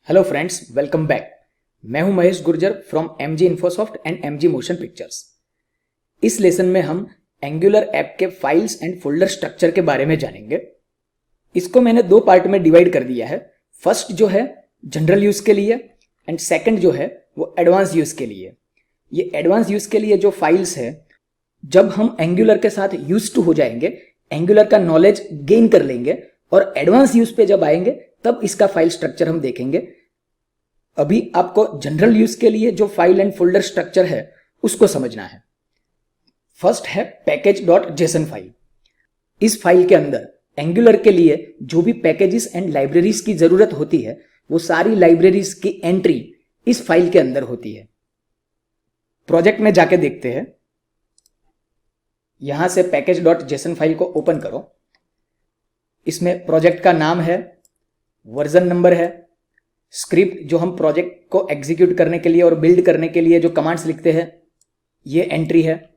Hello friends, welcome back. मैं हूं Mahesh Gurjar from MG Infosoft and MG Motion Pictures. इस lesson में हम एंगुलर ऐप के फाइल्स एंड फोल्डर स्ट्रक्चर के बारे में जानेंगे। इसको मैंने दो पार्ट में डिवाइड कर दिया है। फर्स्ट जो है जनरल यूज के लिए एंड सेकंड जो है वो एडवांस यूज के लिए। ये एडवांस यूज के लिए जो फाइल्स है, जब हम एंगुलर के साथ यूज टू हो जाएंगे, एंगुलर का नॉलेज गेन कर लेंगे और एडवांस यूज पे जब आएंगे तब इसका फाइल स्ट्रक्चर हम देखेंगे। अभी आपको जनरल यूज के लिए जो फाइल एंड फोल्डर स्ट्रक्चर है उसको समझना है। फर्स्ट है पैकेज.जेसन फाइल। इस फाइल के अंदर एंगुलर के लिए जो भी पैकेजेस एंड लाइब्रेरीज की जरूरत होती है वो सारी लाइब्रेरीज की एंट्री इस फाइल के अंदर होती है। प्रोजेक्ट में जाके देखते हैं। यहां से पैकेज.जेसन फाइल को ओपन करो। इसमें प्रोजेक्ट का नाम है, वर्जन नंबर है, स्क्रिप्ट जो हम प्रोजेक्ट को एग्जीक्यूट करने के लिए और बिल्ड करने के लिए जो कमांड्स लिखते हैं ये एंट्री है।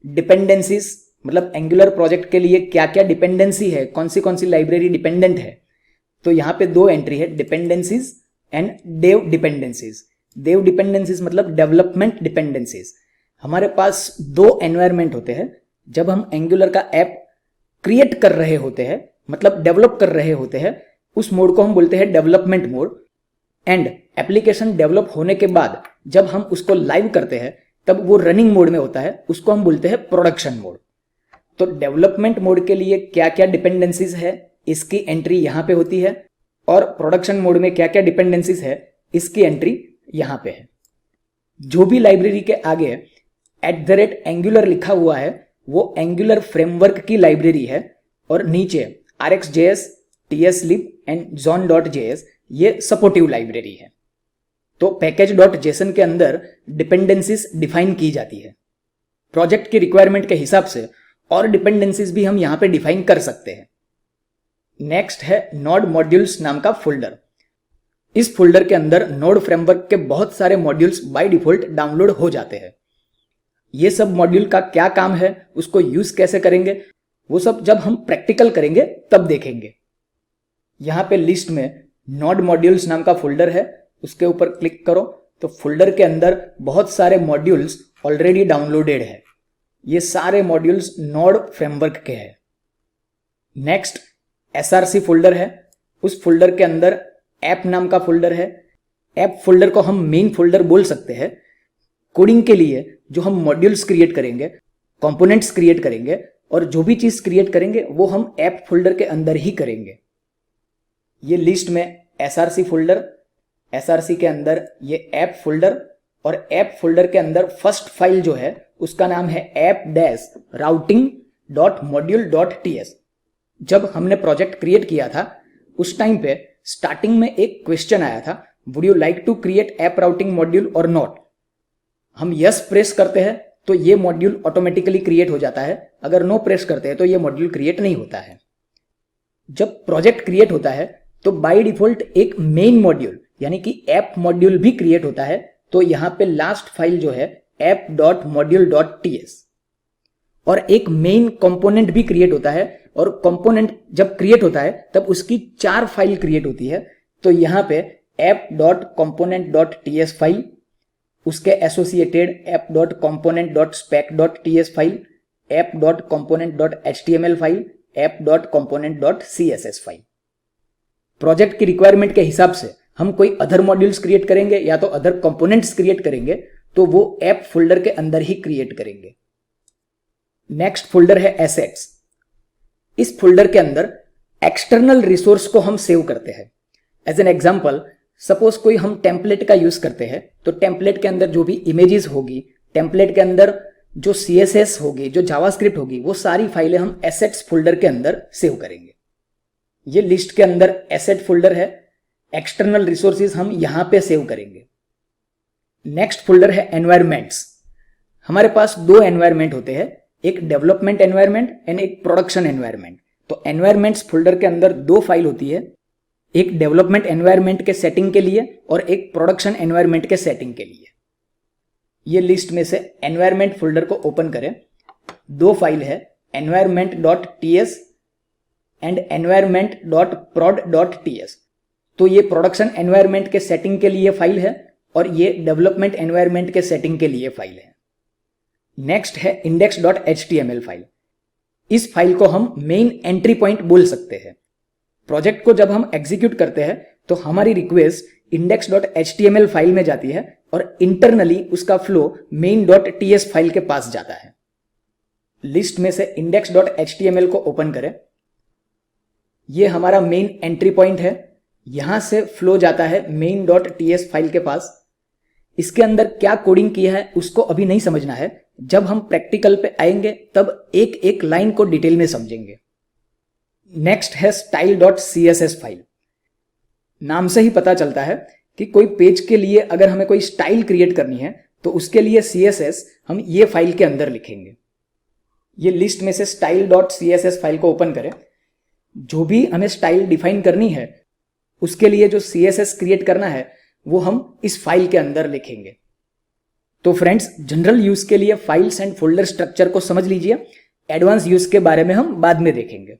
डिपेंडेंसीज मतलब एंगुलर प्रोजेक्ट के लिए क्या क्या डिपेंडेंसी है, कौन सी लाइब्रेरी डिपेंडेंट है, तो यहाँ पे दो एंट्री है, dependencies and dev dependencies. Dev dependencies मतलब डेवलपमेंट डिपेंडेंसीज। हमारे पास दो एनवायरमेंट होते हैं जब हम एंगुलर का ऐप क्रिएट कर रहे होते हैं, मतलब डेवलप कर रहे होते हैं। उस मोड को हम बोलते हैं development mode. And application develop होने के बाद जब हम उसको लाइव करते हैं तब वो रनिंग मोड में होता है, उसको हम बोलते हैं प्रोडक्शन मोड। तो डेवलपमेंट मोड के लिए क्या क्या डिपेंडेंसीज है इसकी एंट्री यहां पे होती है, और प्रोडक्शन मोड में क्या क्या डिपेंडेंसीज है इसकी एंट्री यहां पे है। जो भी लाइब्रेरी के आगे @एंगुलर लिखा हुआ है वो एंगुलर फ्रेमवर्क की लाइब्रेरी है, और नीचे RxJS, TSLib एंड Zone.js ये सपोर्टिव लाइब्रेरी है। तो पैकेज.जेसन के अंदर डिपेंडेंसीज डिफाइन की जाती है। प्रोजेक्ट की रिक्वायरमेंट के हिसाब से और डिपेंडेंसीज भी हम यहां पे डिफाइन कर सकते हैं। नेक्स्ट है नोड मॉड्यूल्स नाम का फोल्डर। इस फोल्डर के अंदर नोड फ्रेमवर्क के बहुत सारे मॉड्यूल्स बाय डिफॉल्ट डाउनलोड हो जाते हैं। ये सब मॉड्यूल का क्या काम है, उसको यूज कैसे करेंगे, वो सब जब हम प्रैक्टिकल करेंगे तब देखेंगे। यहां पे लिस्ट में नोड मॉड्यूल्स नाम का फोल्डर है, उसके ऊपर क्लिक करो तो फोल्डर के अंदर बहुत सारे मॉड्यूल्स ऑलरेडी डाउनलोडेड है। ये सारे मॉड्यूल्स नोड फ्रेमवर्क के हैं। नेक्स्ट SRC फोल्डर है। उस फोल्डर के अंदर ऐप नाम का फोल्डर है। ऐप फोल्डर को हम मेन फोल्डर बोल सकते हैं। कोडिंग के लिए जो हम मॉड्यूल्स क्रिएट करेंगे, कंपोनेंट्स क्रिएट करेंगे और जो भी चीज क्रिएट करेंगे वो हम ऐप फोल्डर के अंदर ही करेंगे। ये लिस्ट में SRC फोल्डर, SRC के अंदर ये ऐप फोल्डर, और ऐप फोल्डर के अंदर फर्स्ट फाइल जो है उसका नाम है app-routing.module.ts। जब हमने प्रोजेक्ट क्रिएट किया था उस टाइम पे स्टार्टिंग में एक क्वेश्चन आया था, would you like to create app routing module और नॉट। हम यस प्रेस करते हैं तो ये मॉड्यूल ऑटोमेटिकली क्रिएट हो जाता है, अगर नो प्रेस करते हैं तो ये मॉड्यूल क्रिएट नहीं होता है। जब प्रोजेक्ट क्रिएट होता है तो बाय डिफॉल्ट एक मेन मॉड्यूल यानी कि ऐप मॉड्यूल भी क्रिएट होता है। तो यहां पे लास्ट फाइल जो है app.module.ts, और एक मेन कंपोनेंट भी क्रिएट होता है, और कंपोनेंट जब क्रिएट होता है तब उसकी 4 फाइल क्रिएट होती है। तो यहां पे app.component.ts फाइल, उसके associated app.component.spec.ts file, app.component.html file, app.component.css file. Project की रिक्वायरमेंट के हिसाब से हम कोई अदर मॉड्यूल्स क्रिएट करेंगे या तो अदर कंपोनेंट्स क्रिएट करेंगे तो वो ऐप फोल्डर के अंदर ही क्रिएट करेंगे। नेक्स्ट फोल्डर है एसेट्स। इस फोल्डर के अंदर एक्सटर्नल रिसोर्स को हम सेव करते हैं। एज एन एग्जांपल, सपोज कोई हम टेम्पलेट का यूज करते हैं तो टेम्पलेट के अंदर जो भी इमेजेस होगी, टेम्पलेट के अंदर जो CSS होगी, जो जावास्क्रिप्ट होगी, वो सारी फाइलें हम एसेट्स फोल्डर के अंदर सेव करेंगे। ये लिस्ट के अंदर एसेट फोल्डर है। एक्सटर्नल रिसोर्सेज हम यहां पे सेव करेंगे। नेक्स्ट फोल्डर है एनवायरमेंट्स। हमारे पास दो एनवायरमेंट होते हैं, एक डेवलपमेंट एनवायरमेंट एंड एक प्रोडक्शन एनवायरमेंट। तो एनवायरमेंट्स फोल्डर के अंदर दो फाइल होती है, एक डेवलपमेंट एनवायरमेंट के सेटिंग के लिए और एक प्रोडक्शन एनवायरमेंट के सेटिंग के लिए। ये लिस्ट में से एनवायरमेंट फोल्डर को ओपन करें। दो फाइल है, environment.ts एंड environment.prod.ts। तो ये प्रोडक्शन एनवायरनमेंट के सेटिंग के लिए फाइल है और ये डेवलपमेंट एनवायरनमेंट के सेटिंग के लिए फाइल है। नेक्स्ट है index.html फाइल। इस फाइल को हम मेन एंट्री पॉइंट बोल सकते हैं। प्रोजेक्ट को जब हम एग्जीक्यूट करते हैं तो हमारी रिक्वेस्ट index.html फाइल में जाती है और इंटरनली उसका फ्लो main.ts फाइल के पास जाता है। लिस्ट में से index.html को ओपन करें। यह हमारा मेन एंट्री पॉइंट है। यहां से फ्लो जाता है main.ts फाइल के पास। इसके अंदर क्या कोडिंग किया है उसको अभी नहीं समझना है, जब हम प्रैक्टिकल पे आएंगे तब एक एक लाइन को डिटेल में समझेंगे। नेक्स्ट है style.css फाइल। नाम से ही पता चलता है कि कोई पेज के लिए अगर हमें कोई स्टाइल क्रिएट करनी है तो उसके लिए CSS हम ये फाइल के अंदर लिखेंगे। ये लिस्ट में से style.css फाइल को ओपन करें। जो भी हमें स्टाइल डिफाइन करनी है उसके लिए जो CSS क्रिएट करना है वो हम इस फाइल के अंदर लिखेंगे। तो फ्रेंड्स, जनरल यूज के लिए फाइल्स एंड फोल्डर स्ट्रक्चर को समझ लीजिए। एडवांस यूज के बारे में हम बाद में देखेंगे।